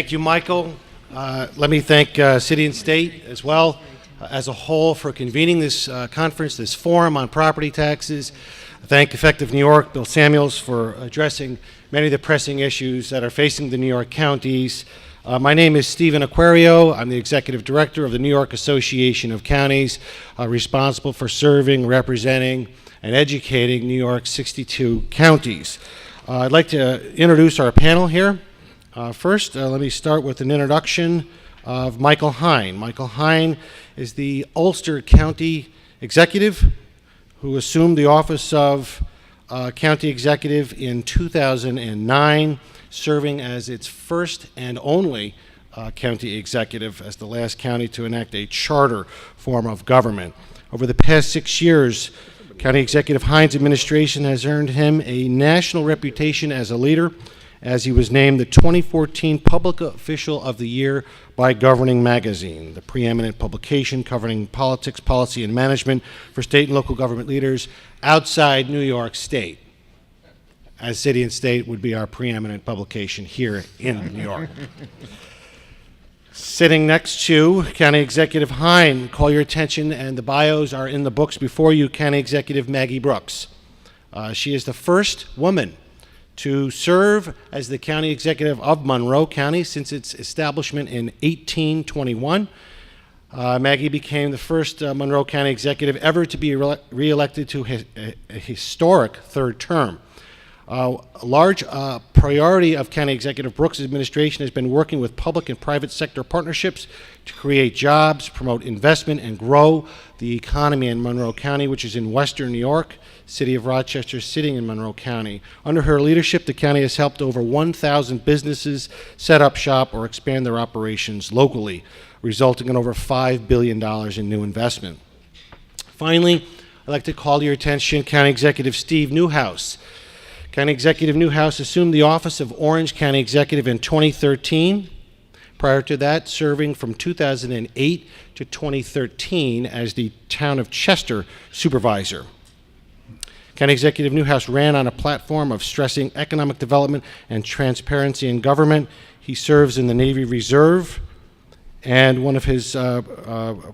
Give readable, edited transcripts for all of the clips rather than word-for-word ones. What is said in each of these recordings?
Thank you, Michael. Let me thank City and State as well as a whole for convening this conference, this forum on property taxes. Thank Effective New York, Bill Samuels, for addressing many of the pressing issues that are facing the New York counties. My name is Stephen Aquario. I'm the Executive Director of the New York Association of Counties, responsible for serving, representing, and educating New York's 62 counties. I'd like to introduce our panel here. First, let me start with an introduction of Michael Hein. Michael Hein is the Ulster County Executive who assumed the office of County Executive in 2009, serving as its first and only county executive as the last county to enact a charter form of government. Over the past 6 years, County Executive Hein's administration has earned him a national reputation as a leader, as he was named the 2014 Public Official of the Year by Governing Magazine, the preeminent publication covering politics, policy, and management for state and local government leaders outside New York State, as City and State would be our preeminent publication here in New York. Sitting next to County Executive Hein, call your attention, and the bios are in the books before you, County Executive Maggie Brooks. She is the first woman to serve as the county executive of Monroe County since its establishment in 1821. Maggie became the first Monroe County executive ever to be re-elected to a historic third term. A large priority of County Executive Brooks' administration has been working with public and private sector partnerships to create jobs, promote investment, and grow the economy in Monroe County, which is in western New York. City of Rochester sitting in Monroe County. Under her leadership, the county has helped over 1,000 businesses set up shop or expand their operations locally, resulting in over $5 billion in new investment. Finally, I'd like to call to your attention County Executive Steve Newhouse. County Executive Newhouse assumed the office of Orange County Executive in 2013. Prior to that, serving from 2008 to 2013 as the Town of Chester Supervisor. County Executive Newhouse ran on a platform of stressing economic development and transparency in government. He serves in the Navy Reserve, and one of his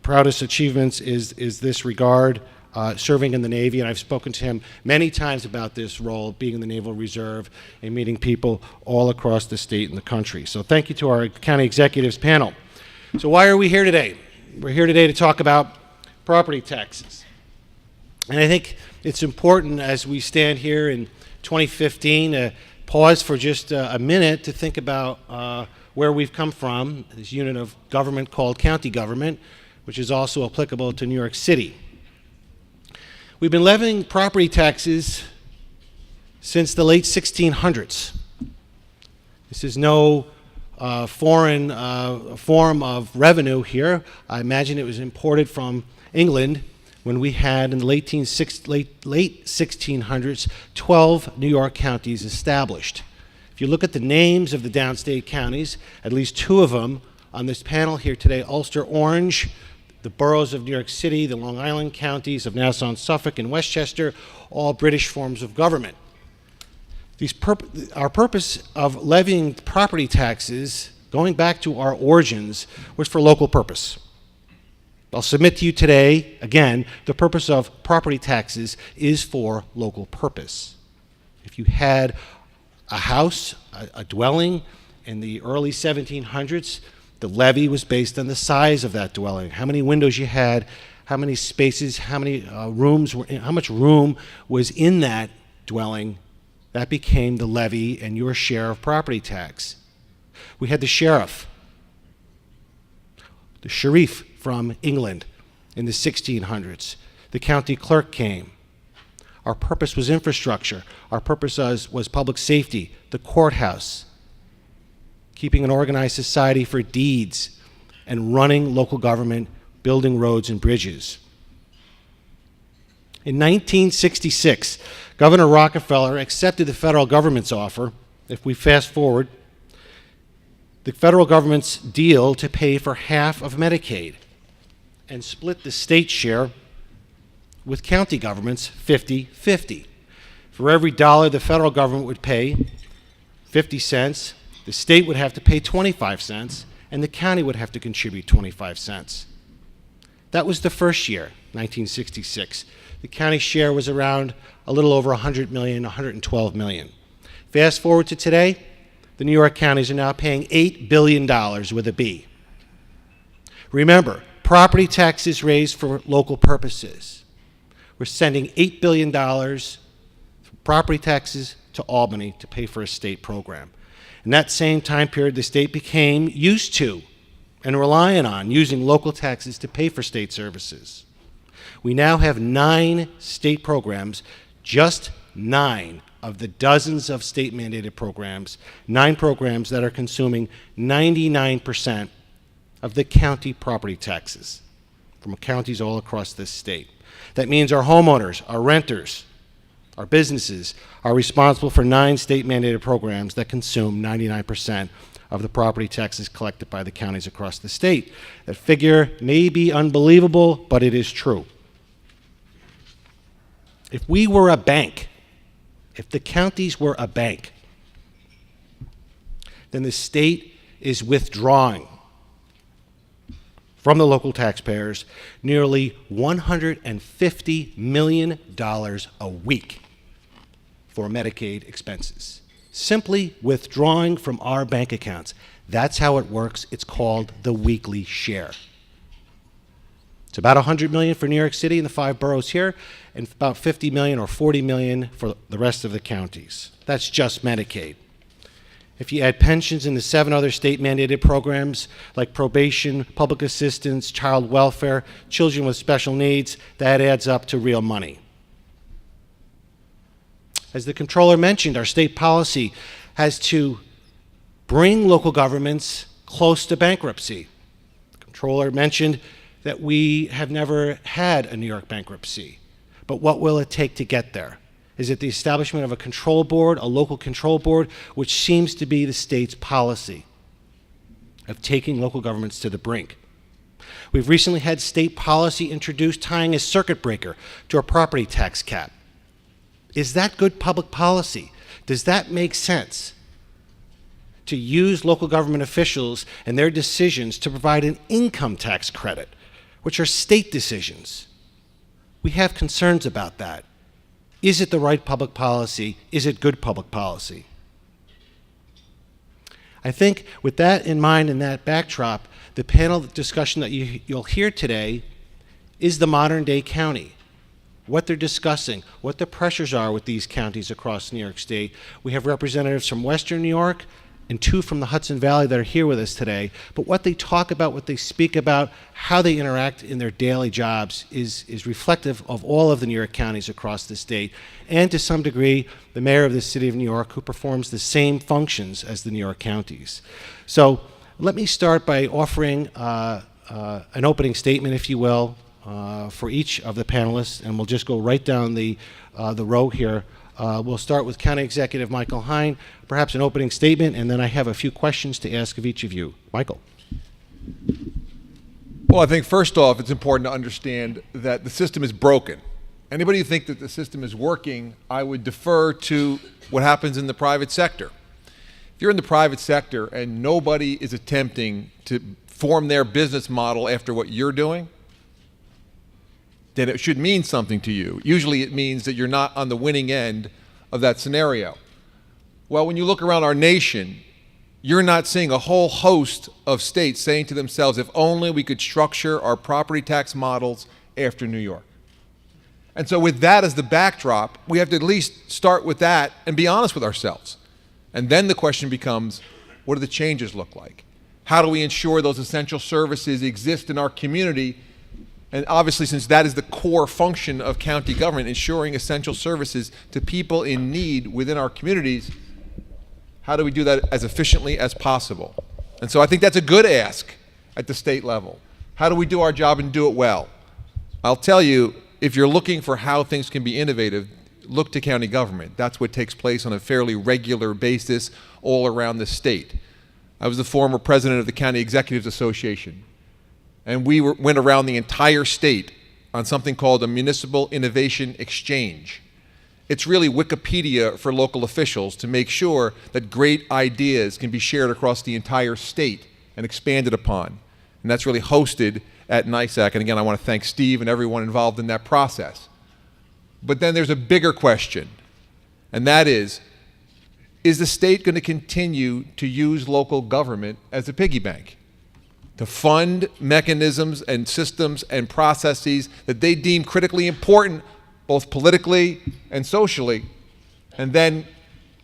proudest achievements is this regard, serving in the Navy, and I've spoken to him many times about this role, being in the Naval Reserve and meeting people all across the state and the country. So thank you to our County Executives panel. So why are we here today? We're here today to talk about property taxes. And I think it's important as we stand here in 2015 to pause for just a minute to think about where we've come from, this unit of government called county government, which is also applicable to New York City. We've been levying property taxes since the late 1600s. This is no foreign form of revenue here. I imagine it was imported from England when we had, in the late 1600s, 12 New York counties established. If you look at the names of the downstate counties, at least two of them on this panel here today, Ulster, Orange, the boroughs of New York City, the Long Island counties of Nassau and Suffolk and Westchester, all British forms of government. Our purpose of levying property taxes, going back to our origins, was for local purpose. I'll submit to you today, again, the purpose of property taxes is for local purpose. If you had a house, a dwelling in the early 1700s, the levy was based on the size of that dwelling, how many windows you had, how many spaces, how many rooms were in, how much room was in that dwelling. That became the levy and your share of property tax. We had the sheriff, the sharif from England in the 1600s. The county clerk came. Our purpose was infrastructure. Our purpose was public safety, the courthouse, keeping an organized society for deeds, and running local government, building roads and bridges. In 1966, Governor Rockefeller accepted the federal government's offer, if we fast forward, the federal government's deal to pay for half of Medicaid and split the state share with county governments 50-50. For every dollar the federal government would pay, 50 cents, The state would have to pay 25 cents, and the county would have to contribute 25 cents. That was the first year, 1966. The county share was around a little over 100 million, 112 million. Fast forward to today, the New York counties are now paying $8 billion with a B. Remember, property taxes raised for local purposes. We're sending $8 billion for property taxes to Albany to pay for a state program. In that same time period, the state became used to and relying on using local taxes to pay for state services. We now have 9 state programs, just 9 of the dozens of state-mandated programs, 9 programs that are consuming 99% of the county property taxes from counties all across this state. That means our homeowners, our renters, our businesses are responsible for 9 state-mandated programs that consume 99% of the property taxes collected by the counties across the state. That figure may be unbelievable, but it is true. If we were a bank, if the counties were a bank, then the state is withdrawing from the local taxpayers nearly $150 million a week for Medicaid expenses. Simply withdrawing from our bank accounts. That's how it works. It's called the weekly share. It's about $100 million for New York City and the 5 boroughs here, and about $50 million or $40 million for the rest of the counties. That's just Medicaid. If you add pensions in the 7 other state-mandated programs like probation, public assistance, child welfare, children with special needs, that adds up to real money. As the controller mentioned, our state policy has to bring local governments close to bankruptcy. The controller mentioned that we have never had a New York bankruptcy. But what will it take to get there? Is it the establishment of a control board, a local control board, which seems to be the state's policy of taking local governments to the brink? We've recently had state policy introduced tying a circuit breaker to a property tax cap. Is that good public policy? Does that make sense? To use local government officials and their decisions to provide an income tax credit, which are state decisions. We have concerns about that. Is it the right public policy? Is it good public policy? I think with that in mind and that backdrop, the panel discussion that you'll hear today is the modern day county. What they're discussing, what the pressures are with these counties across New York State. We have representatives from Western New York and 2 from the Hudson Valley that are here with us today. But what they talk about, what they speak about, how they interact in their daily jobs is reflective of all of the New York counties across the state, and to some degree, the mayor of the city of New York, who performs the same functions as the New York counties. So let me start by offering an opening statement, if you will, for each of the panelists, and we'll just go right down the row here. We'll start with County Executive Michael Hein, perhaps an opening statement, and then I have a few questions to ask of each of you. Michael. Well, I think first off, it's important to understand that the system is broken. Anybody who thinks that the system is working, I would defer to what happens in the private sector. If you're in the private sector and nobody is attempting to form their business model after what you're doing, then it should mean something to you. Usually it means that you're not on the winning end of that scenario. Well, when you look around our nation, you're not seeing a whole host of states saying to themselves, if only we could structure our property tax models after New York. And so with that as the backdrop, we have to at least start with that and be honest with ourselves. And then the question becomes, what do the changes look like? How do we ensure those essential services exist in our community? And obviously, since that is the core function of county government, ensuring essential services to people in need within our communities, how do we do that as efficiently as possible? And so I think that's a good ask at the state level. How do we do our job and do it well? I'll tell you, if you're looking for how things can be innovative, look to county government. That's what takes place on a fairly regular basis all around the state. I was the former president of the County Executives Association. And we went around the entire state on something called a Municipal Innovation Exchange. It's really Wikipedia for local officials to make sure that great ideas can be shared across the entire state and expanded upon. And that's really hosted at NYSAC. And again, I want to thank Steve and everyone involved in that process. But then there's a bigger question, and that is the state going to continue to use local government as a piggy bank to fund mechanisms and systems and processes that they deem critically important, both politically and socially? And then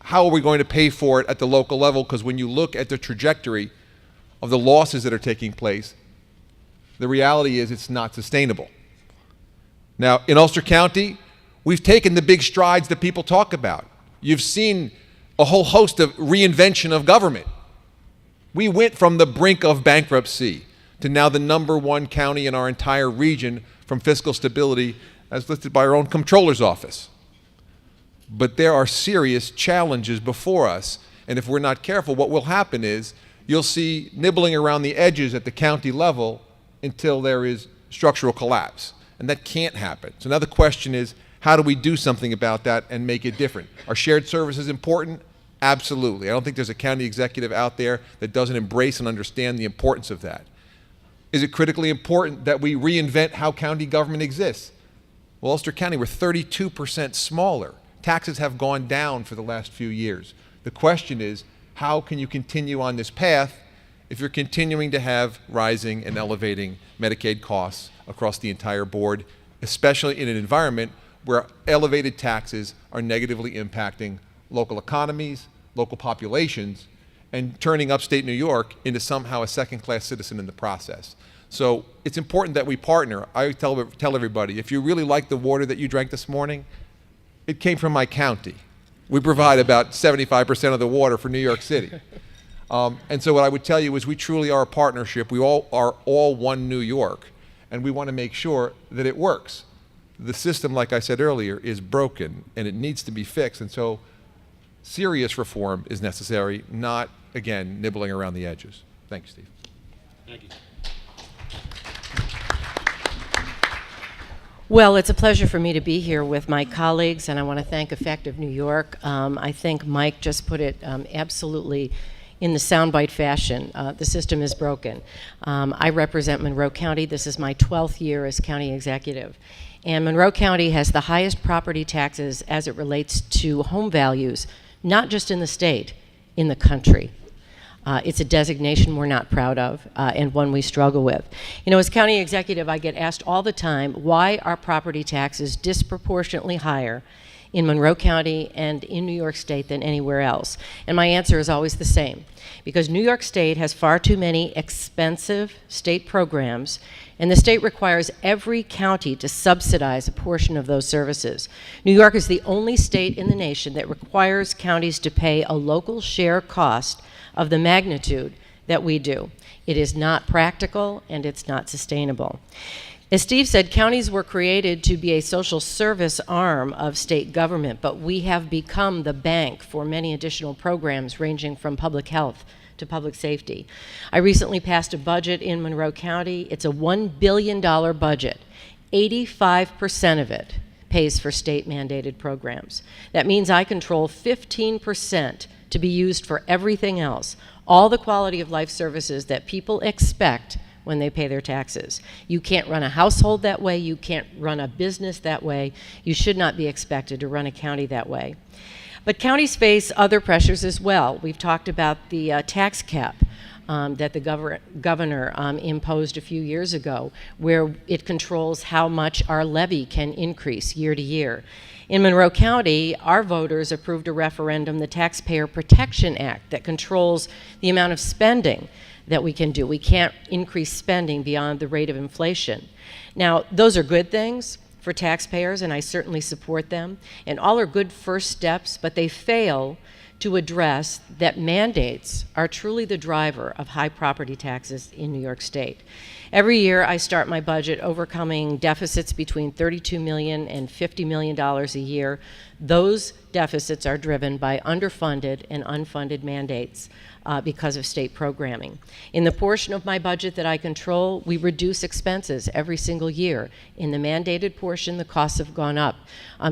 how are we going to pay for it at the local level? Because when you look at the trajectory of the losses that are taking place, the reality is it's not sustainable. Now, in Ulster County, we've taken the big strides that people talk about. You've seen a whole host of reinvention of government. We went from the brink of bankruptcy to now the #1 county in our entire region from fiscal stability, as listed by our own comptroller's office. But there are serious challenges before us, and if we're not careful, what will happen is you'll see nibbling around the edges at the county level until there is structural collapse, and that can't happen. So now the question is, how do we do something about that and make it different? Are shared services important? Absolutely. I don't think there's a county executive out there that doesn't embrace and understand the importance of that. Is it critically important that we reinvent how county government exists? Well, Ulster County, we're 32% smaller. Taxes have gone down for the last few years. The question is, how can you continue on this path if you're continuing to have rising and elevating Medicaid costs across the entire board, especially in an environment where elevated taxes are negatively impacting local economies, local populations, and turning upstate New York into somehow a second-class citizen in the process. So it's important that we partner. I tell everybody, if you really like the water that you drank this morning, it came from my county. We provide about 75% of the water for New York City. And so what I would tell you is we truly are a partnership. We all are one New York, and we want to make sure that it works. The system, like I said earlier, is broken, and it needs to be fixed. And so serious reform is necessary, not, again, nibbling around the edges. Thank you, Steve. Thank you. Well, it's a pleasure for me to be here with my colleagues, and I want to thank EffectiveNY. I think Mike just put it absolutely in the soundbite fashion. The system is broken. I represent Monroe County. This is my 12th year as county executive. And Monroe County has the highest property taxes as it relates to home values, not just in the state, in the country. It's a designation we're not proud of and one we struggle with. You know, as county executive, I get asked all the time, why are property taxes disproportionately higher in Monroe County and in New York State than anywhere else? And my answer is always the same. Because New York State has far too many expensive state programs, and the state requires every county to subsidize a portion of those services. New York is the only state in the nation that requires counties to pay a local share cost of the magnitude that we do. It is not practical and it's not sustainable. As Steve said, counties were created to be a social service arm of state government, but we have become the bank for many additional programs ranging from public health to public safety. I recently passed a budget in Monroe County. It's a $1 billion budget. 85% of it pays for state mandated programs. That means I control 15% to be used for everything else, all the quality of life services that people expect when they pay their taxes. You can't run a household that way. You can't run a business that way. You should not be expected to run a county that way. But counties face other pressures as well. We've talked about the tax cap that the governor imposed a few years ago, where it controls how much our levy can increase year to year. In Monroe County, our voters approved a referendum, the Taxpayer Protection Act, that controls the amount of spending that we can do. We can't increase spending beyond the rate of inflation. Now, those are good things for taxpayers, and I certainly support them, and all are good first steps, but they fail to address that mandates are truly the driver of high property taxes in New York State. Every year I start my budget overcoming deficits between $32 million and $50 million a year. Those deficits are driven by underfunded and unfunded mandates because of state programming. In the portion of my budget that I control, we reduce expenses every single year. In the mandated portion, the costs have gone up,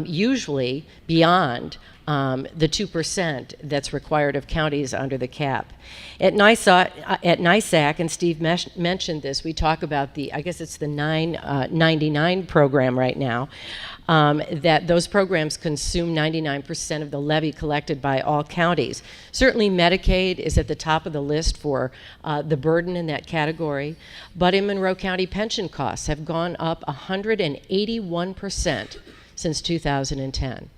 usually beyond the 2% that's required of counties under the cap. At NYSAC, and Steve mentioned this, we talk about the, I guess it's the 999 program right now, that those programs consume 99% of the levy collected by all counties. Certainly Medicaid is at the top of the list for the burden in that category, but in Monroe County, pension costs have gone up 181% since 2010.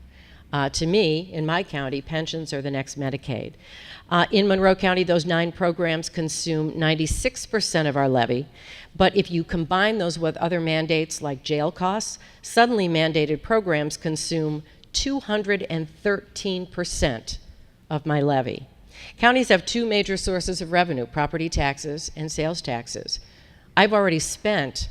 To me, in my county, pensions are the next Medicaid. In Monroe County, those 9 programs consume 96% of our levy, but if you combine those with other mandates like jail costs, suddenly mandated programs consume 213% of my levy. Counties have 2 major sources of revenue, property taxes and sales taxes. I've already spent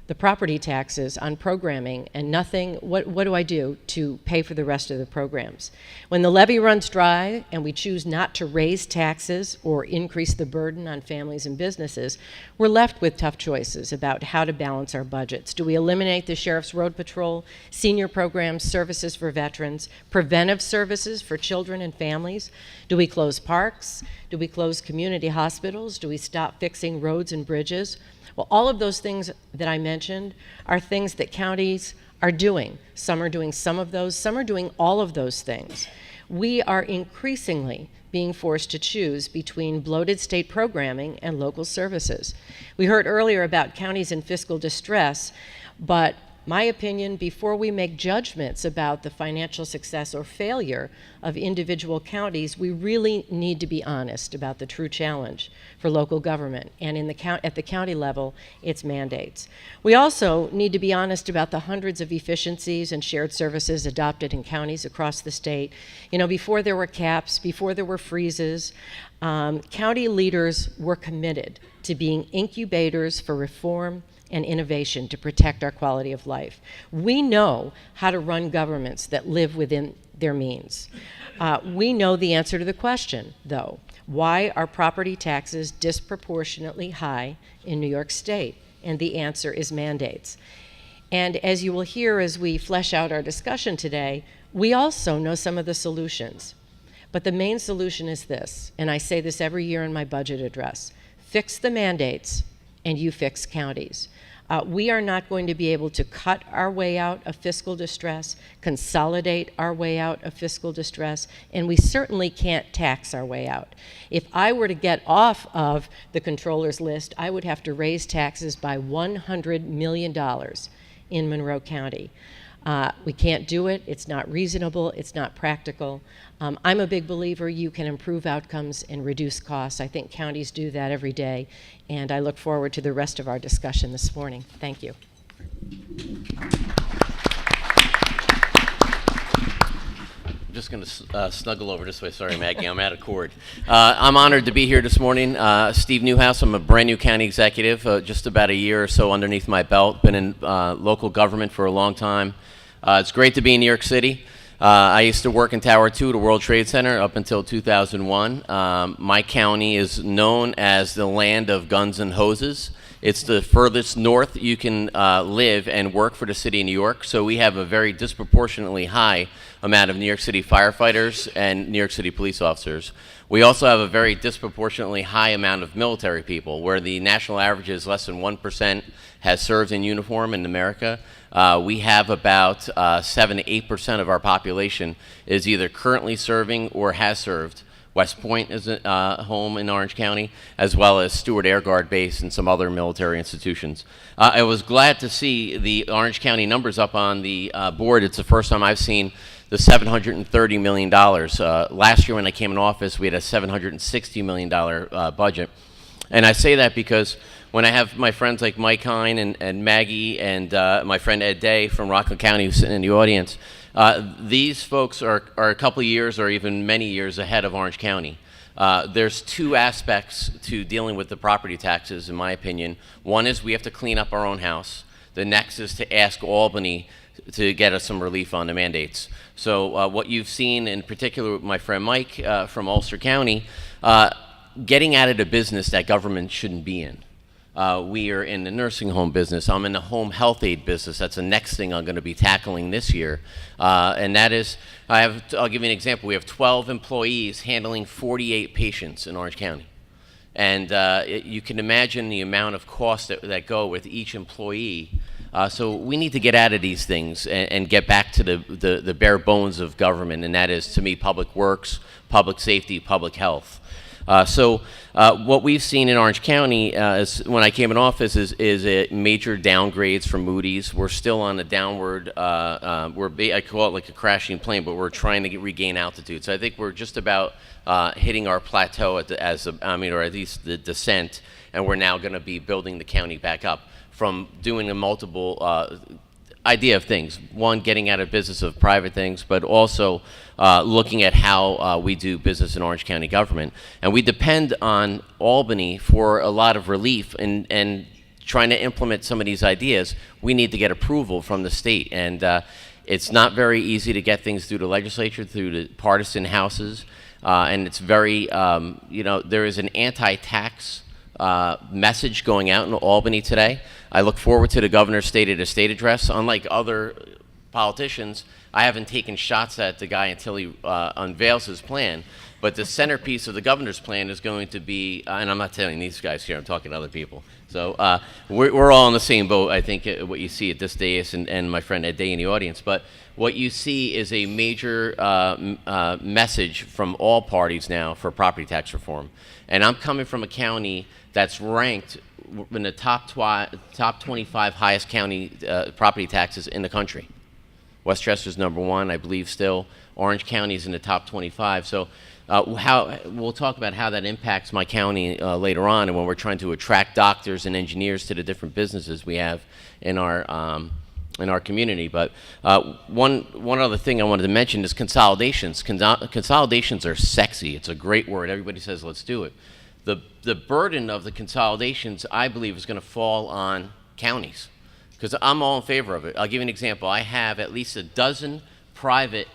the property taxes on programming and nothing, what do I do to pay for the rest of the programs? When the levy runs dry and we choose not to raise taxes or increase the burden on families and businesses, we're left with tough choices about how to balance our budgets. Do we eliminate the Sheriff's Road Patrol, senior programs, services for veterans, preventive services for children and families? Do we close parks? Do we close community hospitals? Do we stop fixing roads and bridges? Well, all of those things that I mentioned are things that counties are doing. Some are doing some of those, some are doing all of those things. We are increasingly being forced to choose between bloated state programming and local services. We heard earlier about counties in fiscal distress, but my opinion, before we make judgments about the financial success or failure of individual counties, we really need to be honest about the true challenge for local government. And at the county level, it's mandates. We also need to be honest about the hundreds of efficiencies and shared services adopted in counties across the state. You know, before there were caps, before there were freezes, county leaders were committed to being incubators for reform and innovation to protect our quality of life. We know how to run governments that live within their means. We know the answer to the question, though. Why are property taxes disproportionately high in New York State? And the answer is mandates. And as you will hear as we flesh out our discussion today, we also know some of the solutions. But the main solution is this, and I say this every year in my budget address: fix the mandates and you fix counties. We are not going to be able to cut our way out of fiscal distress, consolidate our way out of fiscal distress, and we certainly can't tax our way out. If I were to get off of the controller's list, I would have to raise taxes by $100 million in Monroe County. We can't do it. It's not reasonable. It's not practical. I'm a big believer you can improve outcomes and reduce costs. I think counties do that every day, and I look forward to the rest of our discussion this morning. Thank you. I'm just going to snuggle over this way. Sorry, Maggie, I'm out of cord. I'm honored to be here this morning. Steve Newhouse, I'm a brand new county executive, just about a year or so underneath my belt. Been in local government for a long time. It's great to be in New York City. I used to work in Tower 2, the World Trade Center, up until 2001. My county is known as the land of guns and hoses. It's the furthest north you can live and work for the city of New York, so we have a very disproportionately high amount of New York City firefighters and New York City police officers. We also have a very disproportionately high amount of military people, where the national average is less than 1% has served in uniform in America. We have about 7 to 8% of our population is either currently serving or has served. West Point is a home in Orange County, as well as Stewart Air Guard Base and some other military institutions. I was glad to see the Orange County numbers up on the board. It's the first time I've seen the $730 million. Last year when I came in office, we had a $760 million budget. And I say that because when I have my friends like Mike Hine and Maggie and my friend Ed Day from Rockland County who's sitting in the audience, these folks are a couple of years or even many years ahead of Orange County. There's two aspects to dealing with the property taxes, in my opinion. One is we have to clean up our own house. The next is to ask Albany to get us some relief on the mandates. So what you've seen, in particular with my friend Mike from Ulster County, getting out of the business that government shouldn't be in. We are in the nursing home business. I'm in the home health aid business. That's the next thing I'm going to be tackling this year. And that is, I'll give you an example. We have 12 employees handling 48 patients in Orange County. And you can imagine the amount of costs that go with each employee. So we need to get out of these things and get back to the bare bones of government, and that is, to me, public works, public safety, public health. So what we've seen in Orange County when I came in office is a major downgrades from Moody's. We're still on a downward, I call it like a crashing plane, but we're trying to regain altitude. So I think we're just about hitting our plateau or at least the descent, and we're now going to be building the county back up from doing a multiple idea of things. One, getting out of business of private things, but also looking at how we do business in Orange County government. And we depend on Albany for a lot of relief and trying to implement some of these ideas. We need to get approval from the state. And it's not very easy to get things through the legislature, through the partisan houses. And it's very, there is an anti-tax message going out in Albany today. I look forward to the governor's State of the State address. Unlike other politicians, I haven't taken shots at the guy until he unveils his plan. But the centerpiece of the governor's plan is going to be, and I'm not telling these guys here, I'm talking to other people. So we're all in the same boat, I think, what you see at this dais and my friend Ed Day in the audience. But what you see is a major message from all parties now for property tax reform. And I'm coming from a county that's ranked in the top 25 highest county property taxes in the country. Westchester's #1, I believe, still. Orange County's in the top 25. So we'll talk about how that impacts my county later on, and when we're trying to attract doctors and engineers to the different businesses we have in our community. But one other thing I wanted to mention is consolidations. Consolidations are sexy. It's a great word. Everybody says, let's do it. The burden of the consolidations, I believe, is going to fall on counties, because I'm all in favor of it. I'll give you an example. I have at least a dozen private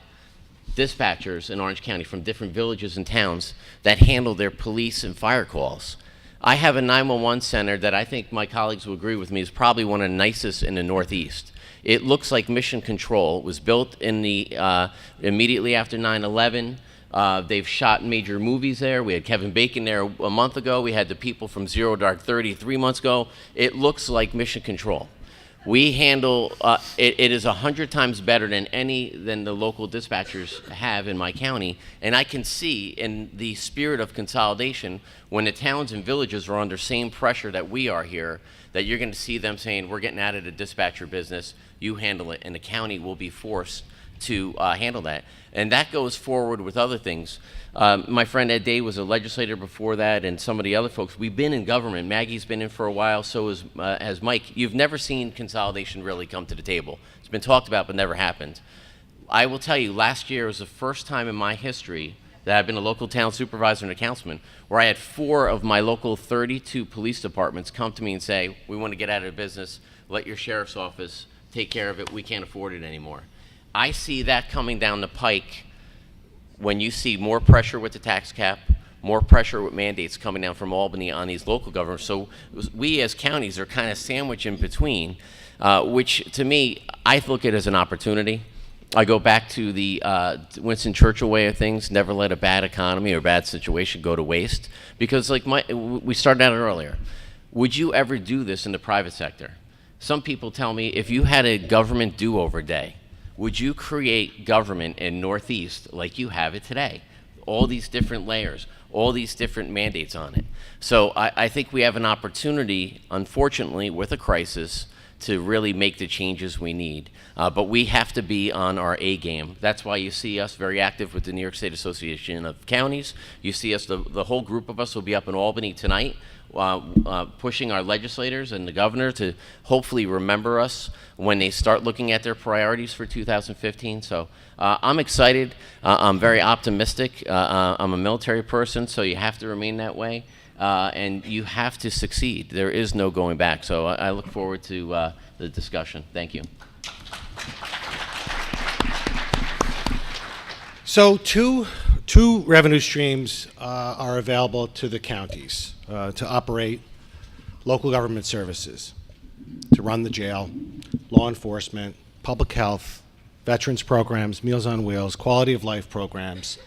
dispatchers in Orange County from different villages and towns that handle their police and fire calls. I have a 911 center that I think my colleagues will agree with me is probably one of the nicest in the Northeast. It looks like Mission Control. It was built in the immediately after 9/11. They've shot major movies there. We had Kevin Bacon there a month ago. We had the people from Zero Dark 30 3 months ago. It looks like Mission Control. We handle, it is 100 times better than the local dispatchers have in my county. And I can see in the spirit of consolidation, when the towns and villages are under same pressure that we are here, that you're going to see them saying, we're getting out of the dispatcher business, you handle it, and the county will be forced to handle that. And that goes forward with other things. My friend Ed Day was a legislator before that, and some of the other folks. We've been in government. Maggie's been in for a while, so has Mike. You've never seen consolidation really come to the table. It's been talked about, but never happened. I will tell you, last year was the first time in my history that I've been a local town supervisor and a councilman where I had 4 of my local 32 police departments come to me and say, we want to get out of business, let your sheriff's office take care of it, we can't afford it anymore. I see that coming down the pike when you see more pressure with the tax cap, more pressure with mandates coming down from Albany on these local governments. So we as counties are kind of sandwiched in between, which to me, I look at as an opportunity. I go back to the Winston Churchill way of things, never let a bad economy or bad situation go to waste. Because like we started out earlier, would you ever do this in the private sector? Some people tell me, if you had a government do-over day, would you create government in Northeast like you have it today? All these different layers, all these different mandates on it. So I think we have an opportunity, unfortunately, with a crisis, to really make the changes we need. But we have to be on our A game. That's why you see us very active with the New York State Association of Counties. You see us, the whole group of us will be up in Albany tonight pushing our legislators and the governor to hopefully remember us when they start looking at their priorities for 2015. So I'm excited. I'm very optimistic. I'm a military person, so you have to remain that way. And you have to succeed. There is no going back. So I look forward to the discussion. Thank you. So two revenue streams are available to the counties to operate local government services, to run the jail, law enforcement, public health, veterans programs, Meals on Wheels, quality of life programs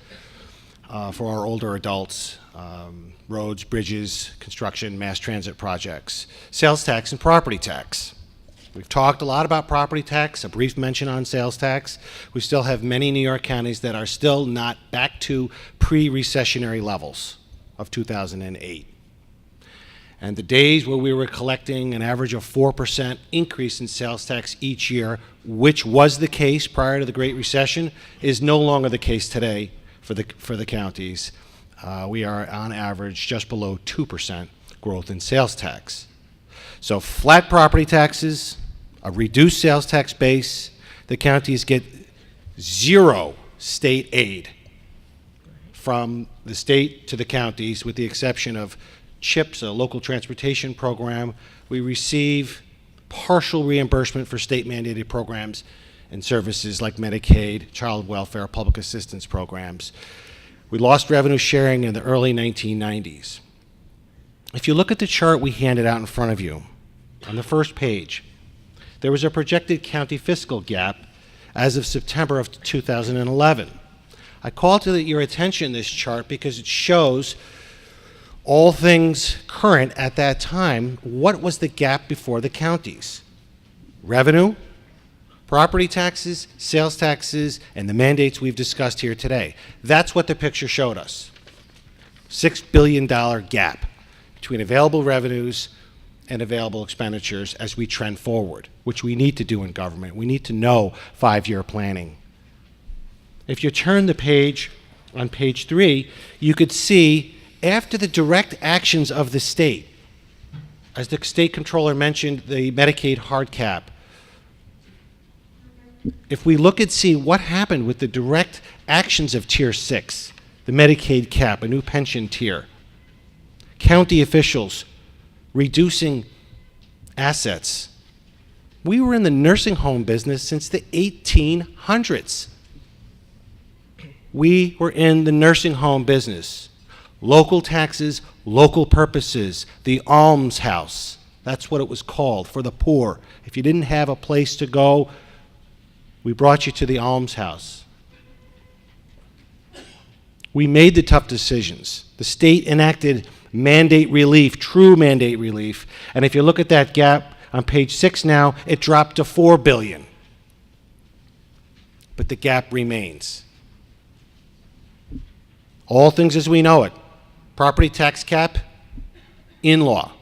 for our older adults, roads, bridges, construction, mass transit projects, sales tax and property tax. We've talked a lot about property tax, a brief mention on sales tax. We still have many New York counties that are still not back to pre-recessionary levels of 2008. And the days where we were collecting an average of 4% increase in sales tax each year, which was the case prior to the Great Recession, is no longer the case today for the counties. We are on average just below 2% growth in sales tax. So flat property taxes, a reduced sales tax base, the counties get zero state aid from the state to the counties, with the exception of CHIPS, a local transportation program. We receive partial reimbursement for state-mandated programs and services like Medicaid, child welfare, public assistance programs. We lost revenue sharing in the early 1990s. If you look at the chart we handed out in front of you, on the first page, there was a projected county fiscal gap as of September of 2011. I call to your attention this chart because it shows all things current at that time. What was the gap before the counties? Revenue, property taxes, sales taxes, and the mandates we've discussed here today. That's what the picture showed us. $6 billion gap between available revenues and available expenditures as we trend forward, which we need to do in government. We need to know 5-year planning. If you turn the page, on page 3, you could see after the direct actions of the state, as the state controller mentioned, the Medicaid hard cap. If we look and see what happened with the direct actions of Tier 6, the Medicaid cap, a new pension tier, county officials reducing assets. We were in the nursing home business since the 1800s. We were in the nursing home business. Local taxes, local purposes, the almshouse. That's what it was called, for the poor. If you didn't have a place to go, we brought you to the almshouse. We made the tough decisions. The state enacted mandate relief, true mandate relief. And if you look at that gap on page 6 now, it dropped to $4 billion. But the gap remains. All things as we know it. Property tax cap, in law.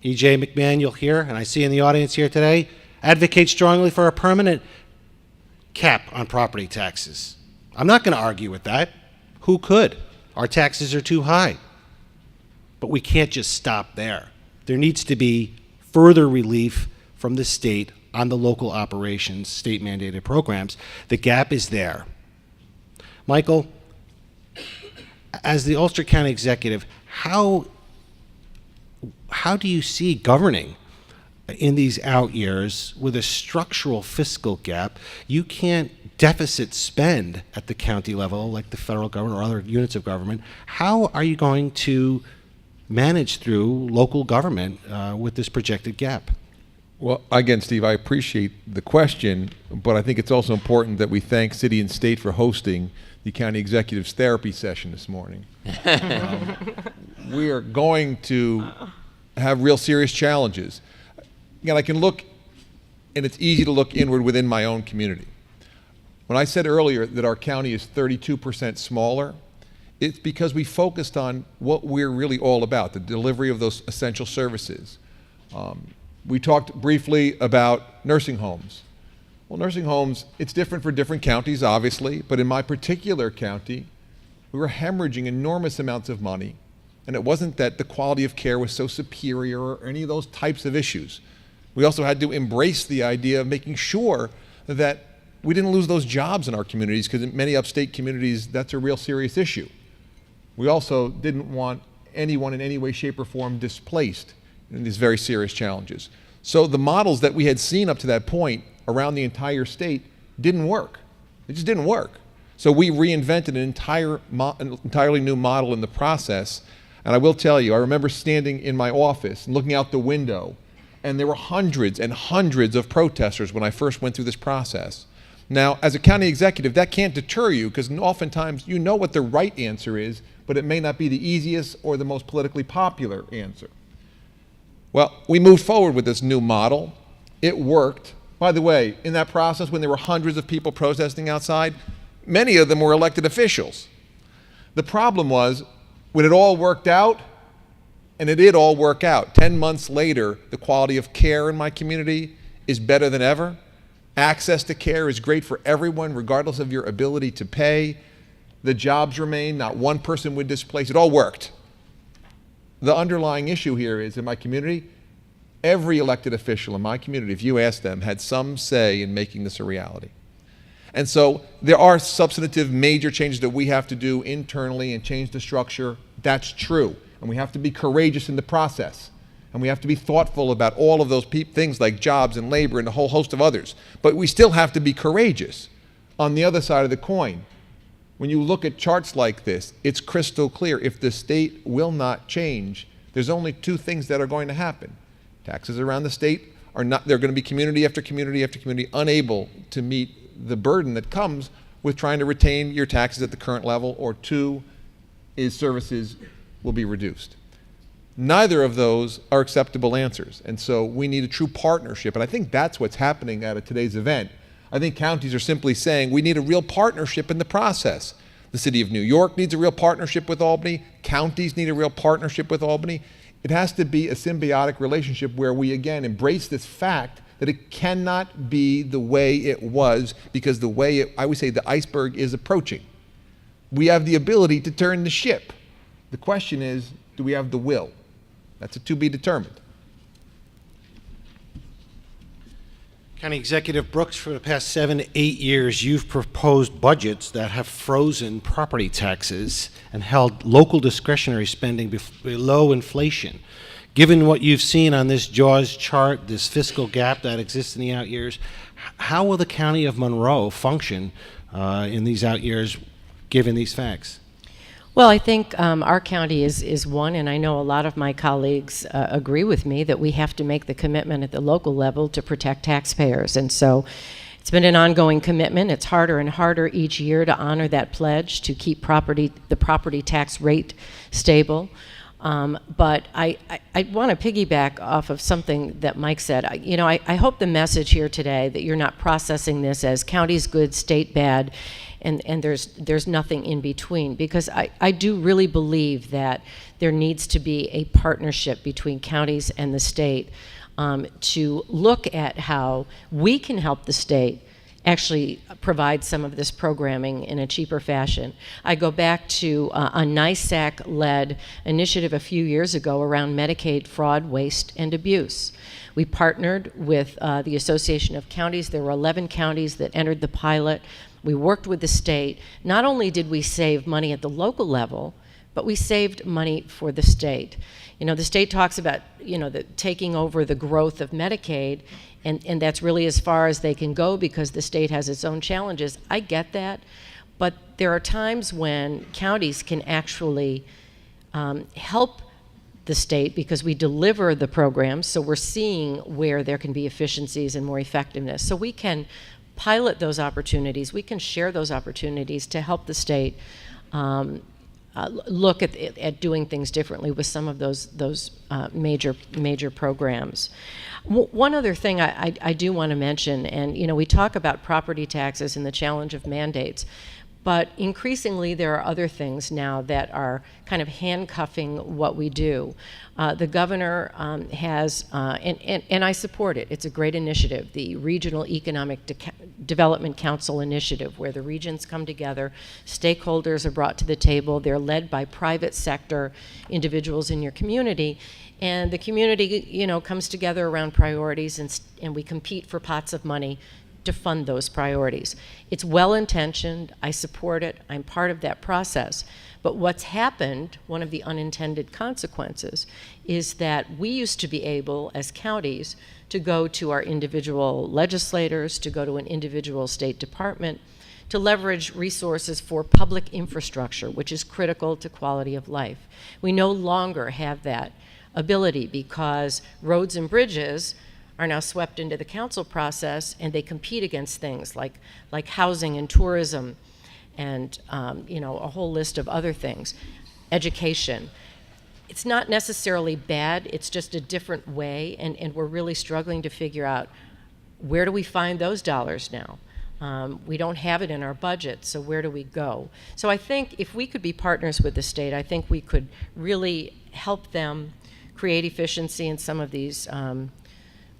E.J. McMahon, you'll hear, and I see in the audience here today, advocates strongly for a permanent cap on property taxes. I'm not going to argue with that. Who could? Our taxes are too high. But we can't just stop there. There needs to be further relief from the state on the local operations, state-mandated programs. The gap is there. Michael, as the Ulster County Executive, how do you see governing in these out years with a structural fiscal gap? You can't deficit spend at the county level like the federal government or other units of government. How are you going to manage through local government with this projected gap? Well, again, Steve, I appreciate the question, but I think it's also important that we thank City and State for hosting the County Executive's therapy session this morning. We are going to have real serious challenges. Again, I can look, and it's easy to look inward within my own community. When I said earlier that our county is 32% smaller, it's because we focused on what we're really all about, the delivery of those essential services. We talked briefly about nursing homes. Well, nursing homes, it's different for different counties, obviously, but in my particular county, we were hemorrhaging enormous amounts of money And it wasn't that the quality of care was so superior or any of those types of issues. We also had to embrace the idea of making sure that we didn't lose those jobs in our communities, because in many upstate communities, that's a real serious issue. We also didn't want anyone in any way, shape, or form displaced in these very serious challenges. So the models that we had seen up to that point around the entire state didn't work. It just didn't work. So we reinvented an entirely new model in the process. And I will tell you, I remember standing in my office and looking out the window, and there were hundreds and hundreds of protesters when I first went through this process. Now, as a county executive, that can't deter you, because oftentimes you know what the right answer is, but it may not be the easiest or the most politically popular answer. Well, we moved forward with this new model. It worked. By the way, in that process, when there were hundreds of people protesting outside, many of them were elected officials. The problem was, when it all worked out, and it did all work out, 10 months later, the quality of care in my community is better than ever. Access to care is great for everyone, regardless of your ability to pay. The jobs remain, not one person would displace. It all worked. The underlying issue here is, in my community, every elected official in my community, if you ask them, had some say in making this a reality. And so there are substantive major changes that we have to do internally and change the structure. That's true. And we have to be courageous in the process. And we have to be thoughtful about all of those things like jobs and labor and a whole host of others. But we still have to be courageous. On the other side of the coin, when you look at charts like this, it's crystal clear. If the state will not change, there's only two things that are going to happen. Taxes around the state are not, they're going to be community after community after community unable to meet the burden that comes with trying to retain your taxes at the current level, or two, is services will be reduced. Neither of those are acceptable answers, and so we need a true partnership, and I think that's what's happening at today's event. I think counties are simply saying we need a real partnership in the process. The city of New York needs a real partnership with Albany. Counties need a real partnership with Albany. It has to be a symbiotic relationship where we, again, embrace this fact that it cannot be the way it was, because the way I would say the iceberg is approaching. We have the ability to turn the ship. The question is, do we have the will? That's a to be determined. County Executive Brooks, for the past 7 to 8 years, you've proposed budgets that have frozen property taxes and held local discretionary spending below inflation. Given what you've seen on this JAWS chart, this fiscal gap that exists in the out years, how will the County of Monroe function in these out years, given these facts? Well, I think our county is one, and I know a lot of my colleagues agree with me that we have to make the commitment at the local level to protect taxpayers. And so it's been an ongoing commitment. It's harder and harder each year to honor that pledge to keep the property tax rate stable. But I want to piggyback off of something that Mike said. I hope the message here today that you're not processing this as counties good, state bad, and there's nothing in between, because I do really believe that there needs to be a partnership between counties and the state to look at how we can help the state actually provide some of this programming in a cheaper fashion. I go back to a NISAC-led initiative a few years ago around Medicaid fraud, waste, and abuse. We partnered with the Association of Counties. There were 11 counties that entered the pilot. We worked with the state. Not only did we save money at the local level, but we saved money for the state. The state talks about, taking over the growth of Medicaid, and that's really as far as they can go because the state has its own challenges. I get that, but there are times when counties can actually help the state because we deliver the programs, so we're seeing where there can be efficiencies and more effectiveness. So we can pilot those opportunities, we can share those opportunities to help the state look at doing things differently with some of those major programs. One other thing I do want to mention, and we talk about property taxes and the challenge of mandates, But increasingly, there are other things now that are kind of handcuffing what we do. The governor has, and I support it, it's a great initiative, the Regional Economic Development Council initiative, where the regions come together, stakeholders are brought to the table, they're led by private sector individuals in your community, and the community, you know, comes together around priorities, and we compete for pots of money to fund those priorities. It's well-intentioned, I support it, I'm part of that process. But what's happened, one of the unintended consequences, is that we used to be able, as counties, to go to our individual legislators, to go to an individual state department, to leverage resources for public infrastructure, which is critical to quality of life. We no longer have that ability because roads and bridges are now swept into the council process, and they compete against things like housing and tourism and you know, a whole list of other things. Education. It's not necessarily bad, it's just a different way, and we're really struggling to figure out where do we find those dollars now. We don't have it in our budget, so where do we go? So I think if we could be partners with the state, I think we could really help them create efficiency in some of these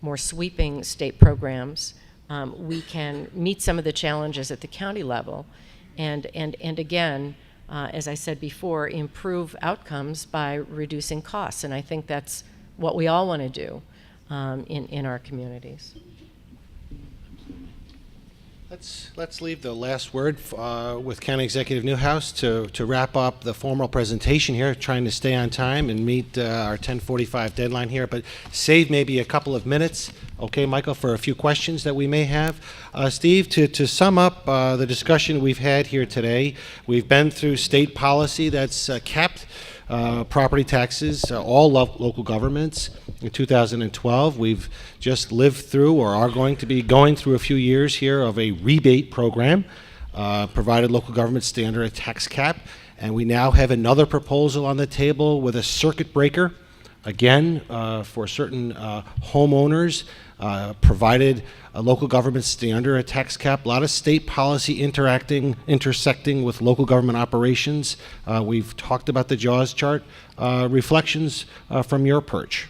more sweeping state programs. We can meet some of the challenges at the county level, and again, as I said before, improve outcomes by reducing costs. And I think that's what we all want to do in our communities. Let's leave the last word with County Executive Newhouse to wrap up the formal presentation here, trying to stay on time and meet our 10:45 deadline here, but save maybe a couple of minutes, okay, Michael, for a few questions that we may have. Steve, to sum up the discussion we've had here today, we've been through state policy that's capped property taxes, all local governments. In 2012, we've just lived through, or are going to be going through, a few years here of a rebate program, provided local governments stay under a tax cap, and we now have another proposal on the table with a circuit breaker, again, for certain homeowners, provided local governments stay under a tax cap. A lot of state policy intersecting with local government operations. We've talked about the JAWS chart. Reflections from your perch.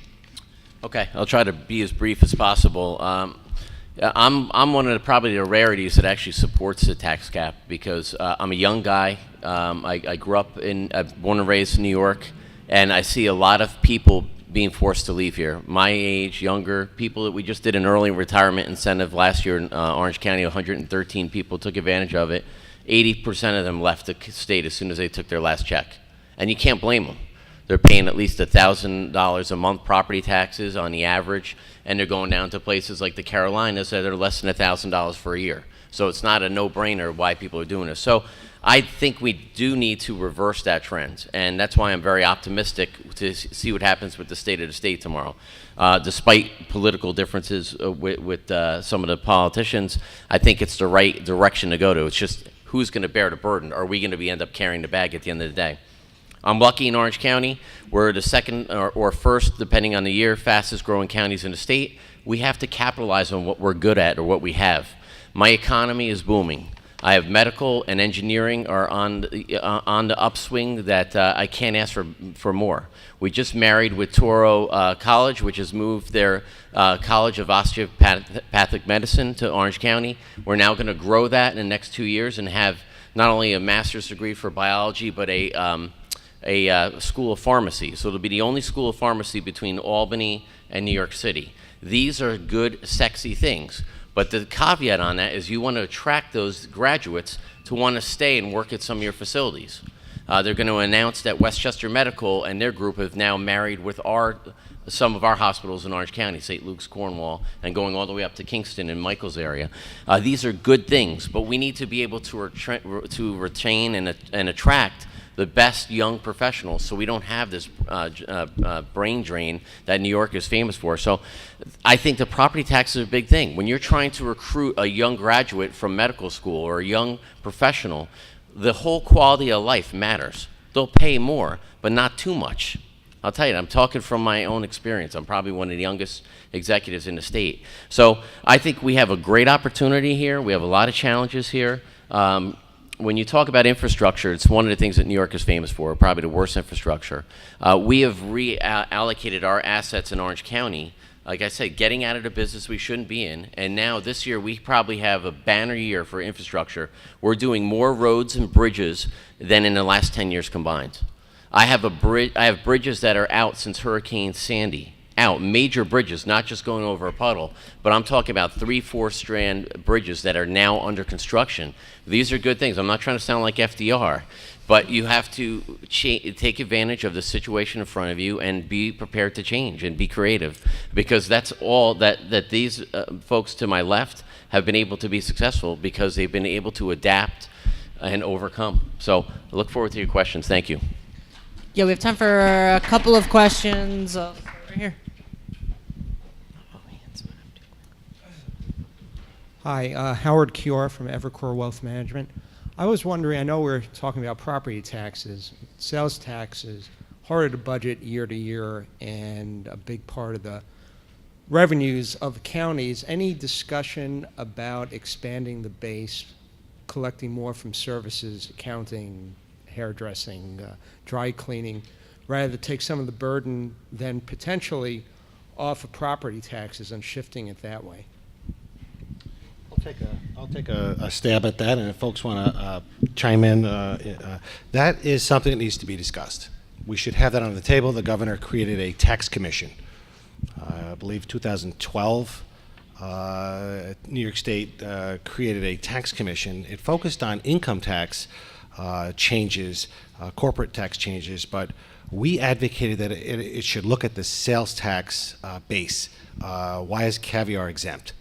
Okay, I'll try to be as brief as possible. I'm one of probably the rarities that actually supports the tax cap because I'm a young guy. I grew up born and raised in New York, and I see a lot of people being forced to leave here. My age, younger people. That we just did an early retirement incentive last year in Orange County. 113 people took advantage of it. 80% of them left the state as soon as they took their last check, and you can't blame them. They're paying at least $1,000 a month property taxes on the average, and they're going down to places like the Carolinas that are less than $1,000 for a year. So it's not a no-brainer why people are doing this. So I think we do need to reverse that trend, and that's why I'm very optimistic to see what happens with the state of the state tomorrow. Despite political differences with some of the politicians, I think it's the right direction to go to. It's just who's going to bear the burden? Are we going to end up carrying the bag at the end of the day? I'm lucky in Orange County. We're the second or first, depending on the year, fastest growing counties in the state. We have to capitalize on what we're good at or what we have. My economy is booming. I have medical and engineering are on the upswing that I can't ask for more. We just married with Toro College, which has moved their College of Osteopathic Medicine to Orange County. We're now going to grow that in the next 2 years and have not only a master's degree for biology, but a school of pharmacy. So it'll be the only school of pharmacy between Albany and New York City. These are good, sexy things. But the caveat on that is you want to attract those graduates to want to stay and work at some of your facilities. They're going to announce that Westchester Medical and their group have now married with some of our hospitals in Orange County, St. Luke's, Cornwall, and going all the way up to Kingston and Michael's area. These are good things, but we need to be able to retain and attract the best young professionals, so we don't have this brain drain that New York is famous for. So I think the property tax is a big thing. When you're trying to recruit a young graduate from medical school or a young professional, the whole quality of life matters. They'll pay more, but not too much. I'll tell you, I'm talking from my own experience. I'm probably one of the youngest executives in the state. So I think we have a great opportunity here. We have a lot of challenges here. when you talk about infrastructure, it's one of the things that New York is famous for, probably the worst infrastructure. We have reallocated our assets in Orange County, like I said, getting out of the business we shouldn't be in. And now this year, we probably have a banner year for infrastructure. We're doing more roads and bridges than in the last 10 years combined. I have bridges that are out since Hurricane Sandy. Out, major bridges, not just going over a puddle, but I'm talking about 3-4 strand bridges that are now under construction. These are good things. I'm not trying to sound like FDR, but you have to take advantage of the situation in front of you and be prepared to change and be creative, because that's all that these folks to my left have been able to be successful, because they've been able to adapt and overcome. So I look forward to your questions. Thank you. Yeah, we have time for a couple of questions. Right here. Hi, Howard Kior from Evercore Wealth Management. I was wondering, I know we're talking about property taxes, sales taxes, harder to budget year to year, and a big part of the revenues of counties. Any discussion about expanding the base, collecting more from services, accounting, hairdressing, dry cleaning, rather than take some of the burden then potentially off of property taxes and shifting it that way? I'll take a stab at that, and if folks want to chime in, that is something that needs to be discussed. We should have that on the table. The governor created a tax commission. I believe 2012, New York State created a tax commission. It focused on income tax changes, corporate tax changes, but we advocated that it should look at the sales tax base. Why is caviar exempt?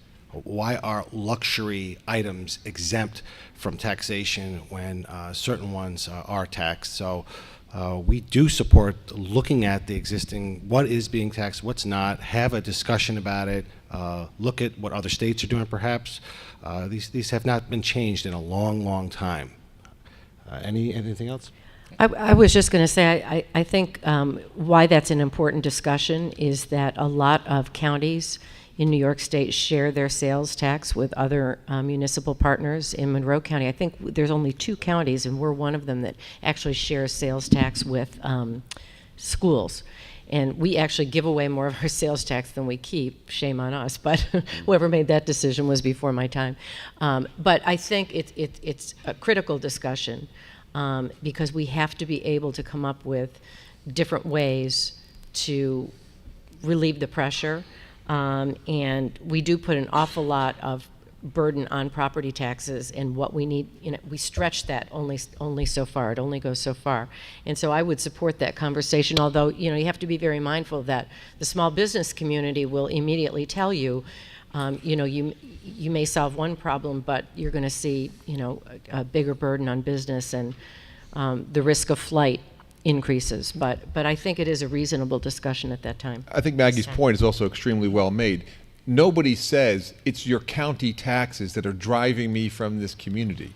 Why are luxury items exempt from taxation when certain ones are taxed? So we do support looking at the existing, what is being taxed, what's not, have a discussion about it, look at what other states are doing perhaps. These have not been changed in a long, long time. Anything else? I was just going to say, I think why that's an important discussion is that a lot of counties in New York State share their sales tax with other municipal partners. In Monroe County, I think there's only 2 counties, and we're one of them, that actually share sales tax with schools. And we actually give away more of our sales tax than we keep. Shame on us, but whoever made that decision was before my time. But I think it's a critical discussion because we have to be able to come up with different ways to relieve the pressure. And we do put an awful lot of burden on property taxes, and what we need, we stretch that only so far. It only goes so far. And so I would support that conversation, although, you have to be very mindful that the small business community will immediately tell you, you may solve one problem, but you're going to see, a bigger burden on business, and the risk of flight increases, but I think it is a reasonable discussion at that time. I think Maggie's point is also extremely well made. Nobody says it's your county taxes that are driving me from this community.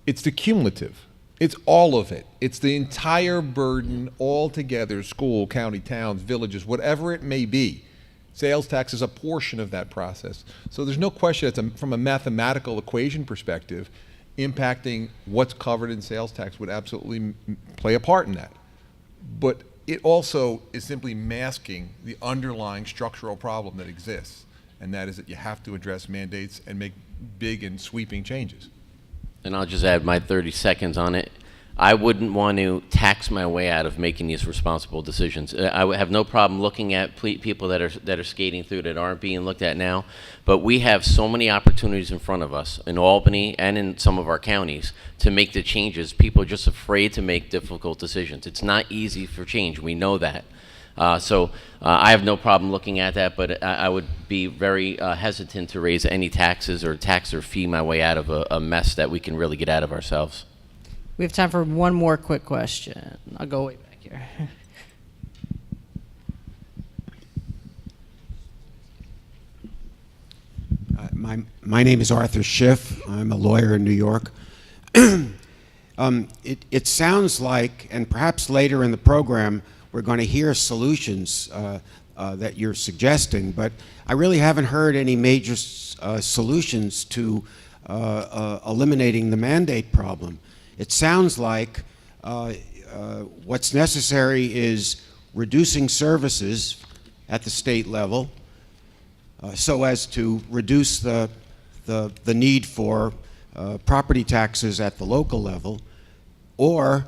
It's the cumulative. It's all of it. It's the entire burden all together, school, county, towns, villages, whatever it may be. Sales tax is a portion of that process. So there's no question that from a mathematical equation perspective, impacting what's covered in sales tax would absolutely play a part in that. But it also is simply masking the underlying structural problem that exists, and that is that you have to address mandates and make big and sweeping changes. And I'll just add my 30 seconds on it. I wouldn't want to tax my way out of making these responsible decisions. I would have no problem looking at people that are skating through that aren't being looked at now, but we have so many opportunities in front of us in Albany and in some of our counties to make the changes. People are just afraid to make difficult decisions. It's not easy for change. We know that. So I have no problem looking at that, but I would be very hesitant to raise any taxes or tax or fee my way out of a mess that we can really get out of ourselves. We have time for one more quick question. I'll go way back here. My name is Arthur Schiff. I'm a lawyer in New York. It sounds like, and perhaps later in the program, we're going to hear solutions that you're suggesting, but I really haven't heard any major solutions to eliminating the mandate problem. It sounds like what's necessary is reducing services at the state level so as to reduce the need for property taxes at the local level, or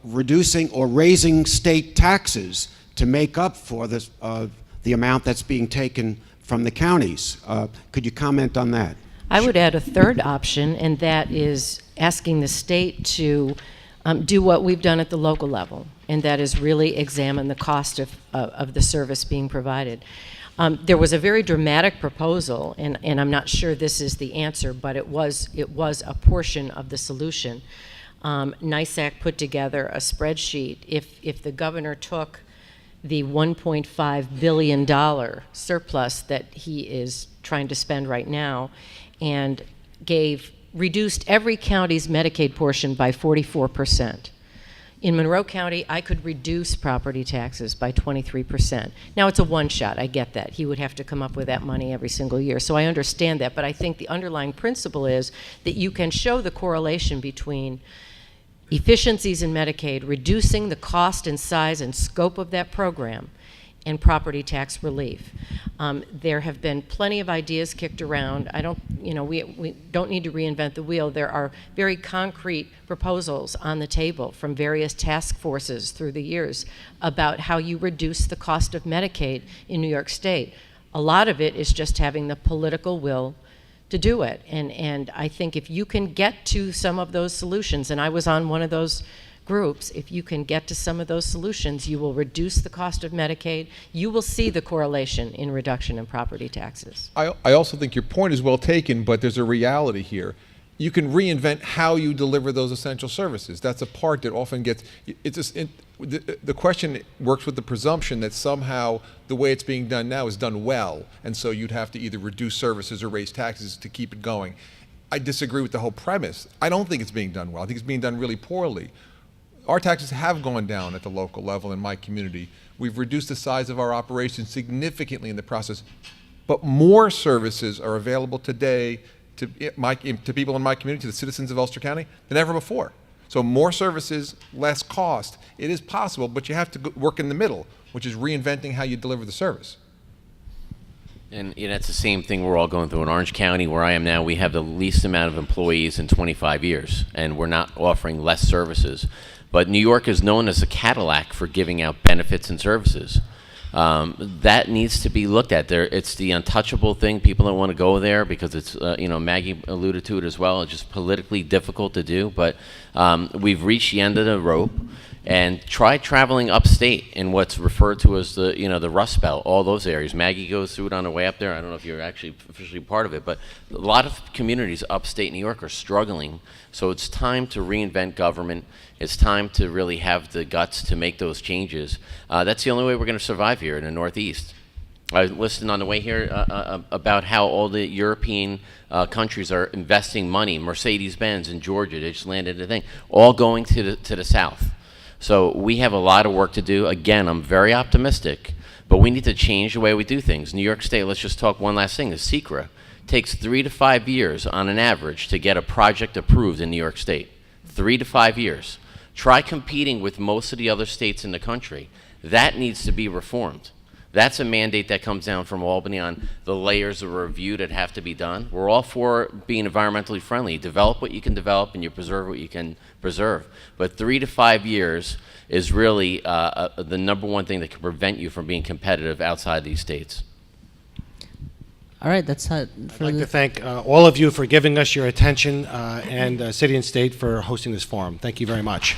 reducing or raising state taxes to make up for the amount that's being taken from the counties. Could you comment on that? I would add a third option, and that is asking the state to do what we've done at the local level, and that is really examine the cost of the service being provided. There was a very dramatic proposal, and I'm not sure this is the answer, but it was a portion of the solution. NISAC put together a spreadsheet. If the governor took the $1.5 billion surplus that he is trying to spend right now and reduced every county's Medicaid portion by 44%. In Monroe County, I could reduce property taxes by 23%. Now, it's a one-shot, I get that. He would have to come up with that money every single year, so I understand that, but I think the underlying principle is that you can show the correlation between efficiencies in Medicaid, reducing the cost and size and scope of that program, and property tax relief. There have been plenty of ideas kicked around. We don't need to reinvent the wheel. There are very concrete proposals on the table from various task forces through the years about how you reduce the cost of Medicaid in New York State. A lot of it is just having the political will to do it. And I think if you can get to some of those solutions, and I was on one of those groups, if you can get to some of those solutions, you will reduce the cost of Medicaid. You will see the correlation in reduction in property taxes. I also think your point is well taken, but there's a reality here. You can reinvent how you deliver those essential services. That's a part that often gets, the question works with the presumption that somehow the way it's being done now is done well, and so you'd have to either reduce services or raise taxes to keep it going. I disagree with the whole premise. I don't think it's being done well. I think it's being done really poorly. Our taxes have gone down at the local level in my community. We've reduced the size of our operations significantly in the process, but more services are available today to people in my community, to the citizens of Ulster County, than ever before. So more services, less cost. It is possible, but you have to work in the middle, which is reinventing how you deliver the service. And it's the same thing we're all going through in Orange County, where I am now. We have the least amount of employees in 25 years, and we're not offering less services. But New York is known as a Cadillac for giving out benefits and services. That needs to be looked at. It's the untouchable thing. People don't want to go there because it's, Maggie alluded to it as well. It's just politically difficult to do. But we've reached the end of the rope. And try traveling upstate in what's referred to as the Rust Belt, all those areas. Maggie goes through it on her way up there. I don't know if you're actually officially part of it, but a lot of communities upstate New York are struggling. So it's time to reinvent government. It's time to really have the guts to make those changes. That's the only way we're going to survive here in the Northeast. I listened on the way here about how all the European countries are investing money. Mercedes-Benz in Georgia, they just landed a thing, all going to the south. So we have a lot of work to do. Again, I'm very optimistic, but we need to change the way we do things. New York State, let's just talk one last thing. The SECRA takes 3 to 5 years on an average to get a project approved in New York State. 3 to 5 years. Try competing with most of the other states in the country. That needs to be reformed. That's a mandate that comes down from Albany on the layers of review that have to be done. We're all for being environmentally friendly. Develop what you can develop and you preserve what you can preserve. But 3 to 5 years is really the number one thing that can prevent you from being competitive outside these states. All right, that's it. I'd like to thank all of you for giving us your attention and City and State for hosting this forum. Thank you very much.